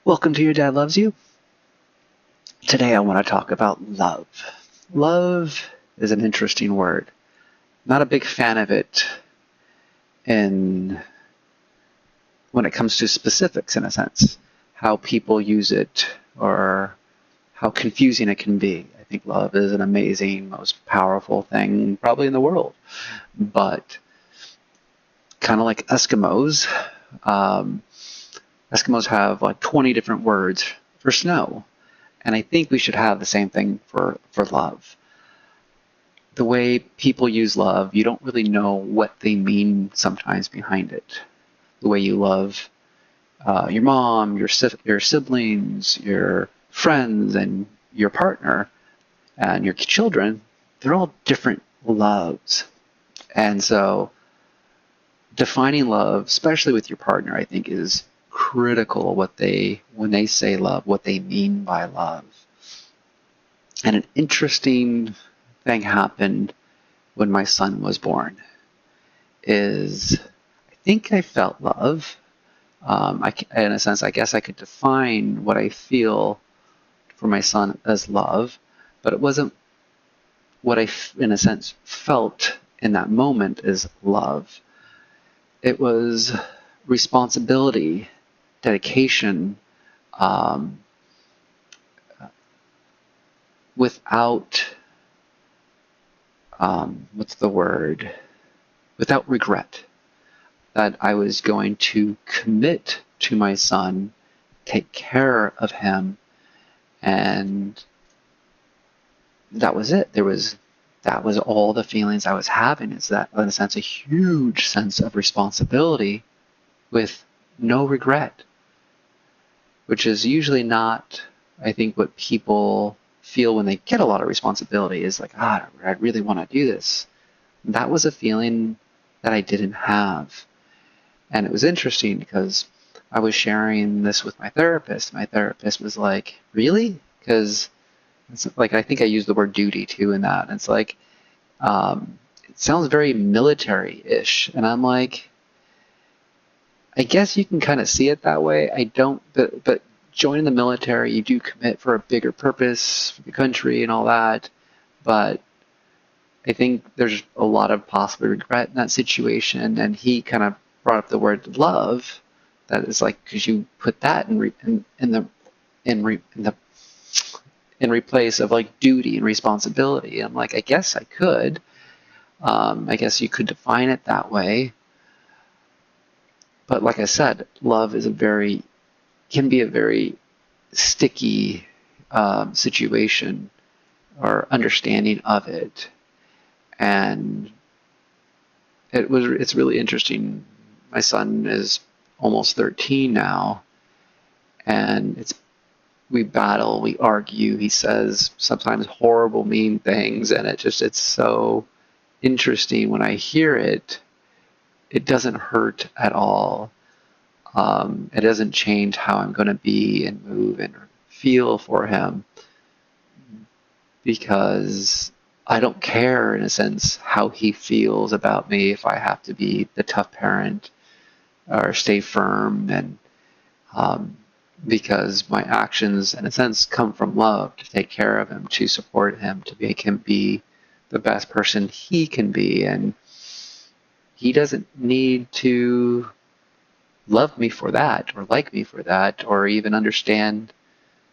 Welcome to Your Dad Loves You. Today I want to talk about love. Love is an interesting word. Not a big fan of it in when it comes to specifics, in a sense, how people use it or how confusing it can be. I think love is an amazing, most powerful thing probably in the world. But kind of like Eskimos, Eskimos have like 20 different words for snow. And I think we should have the same thing for love. The way people use love, you don't really know what they mean sometimes behind it. The way you love your mom, your siblings, your friends, and your partner, and your children, they're all different loves. And so defining love, especially with your partner, I think is critical when they say love, what they mean by love. And an interesting thing happened when my son was born is I think I felt love. In a sense, I guess I could define what I feel for my son as love, but it wasn't what I, in a sense, felt in that moment as love. It was responsibility, dedication, um, without, what's the word? Without regret. That I was going to commit to my son, take care of him, and that was it. That was all the feelings I was having, is that, in a sense, a huge sense of responsibility with no regret, which is usually not, I think, what people feel when they get a lot of responsibility is like, I really want to do this. That was a feeling that I didn't have. And it was interesting because I was sharing this with my therapist. My therapist was like, really? Because it's like, I think I used the word duty too in that. And it's like, it sounds very military-ish. And I'm like, I guess you can kind of see it that way. I don't, but joining the military, you do commit for a bigger purpose for the country and all that. But I think there's a lot of possible regret in that situation. And he kind of brought up the word love. That is like, because you put that in replace of like duty and responsibility. I'm like, I guess I could. I guess you could define it that way. But like I said, love is can be a very sticky situation or understanding of it. And it's really interesting. My son is almost 13 now, and we battle, we argue. He says sometimes horrible, mean things, and it's so interesting when I hear it. It doesn't hurt at all. It doesn't change how I'm going to be and move and feel for him, because I don't care, in a sense, how he feels about me if I have to be the tough parent or stay firm, and because my actions, in a sense, come from love, to take care of him, to support him, to make him be the best person he can be. And he doesn't need to love me for that, or like me for that, or even understand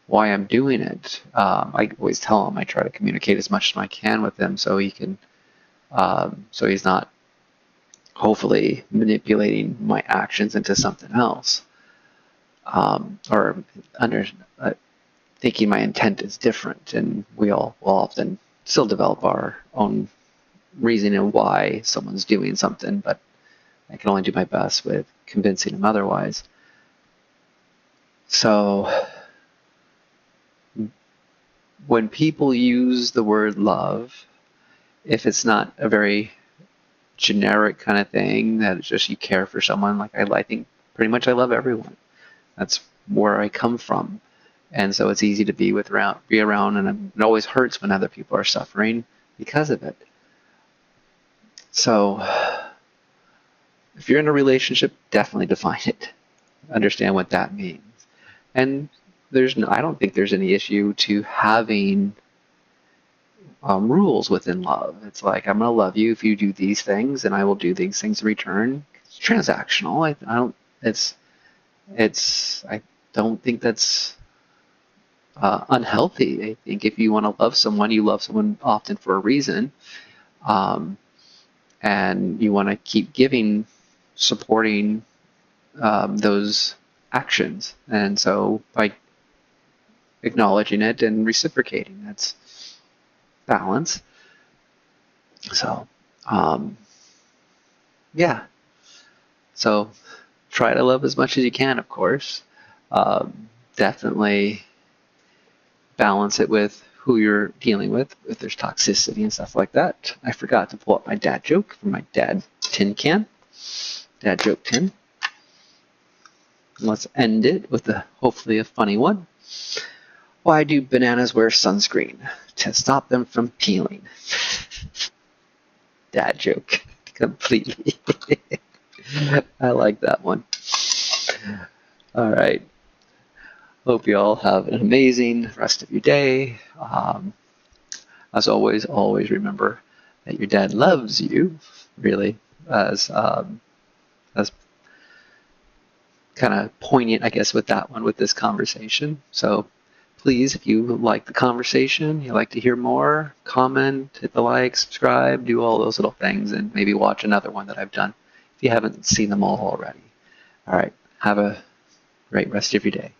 why I'm doing it. I always tell him, I try to communicate as much as I can with him so he can, so he's not hopefully manipulating my actions into something else, or thinking my intent is different. And we all will often still develop our own reasoning of why someone's doing something, but I can only do my best with convincing him otherwise. So when people use the word love, if it's not a very generic kind of thing, that it's just you care for someone, like I think pretty much I love everyone. That's where I come from. And so it's easy to be around, and it always hurts when other people are suffering because of it. So if you're in a relationship, definitely define it. Understand what that means. And I don't think there's any issue to having rules within love. It's like, I'm gonna love you if you do these things, and I will do these things in return. It's transactional. I don't. I don't think that's unhealthy. I think if you want to love someone, you love someone often for a reason, um, and you want to keep giving, supporting those actions. And so by acknowledging it and reciprocating, that's balance. So, yeah. So try to love as much as you can, of course. Definitely balance it with who you're dealing with, if there's toxicity and stuff like that. I forgot to pull up my dad joke from my dad tin can. Dad joke tin. Let's end it with hopefully a funny one. Why do bananas wear sunscreen? To stop them from peeling. Dad joke. Completely. I like that one. All right. Hope you all have an amazing rest of your day. As always, always remember that your dad loves you, really, as kind of poignant, I guess, with that one, with this conversation. So please, if you like the conversation, you like to hear more, comment, hit the like, subscribe, do all those little things, and maybe watch another one that I've done if you haven't seen them all already. All right. Have a great rest of your day.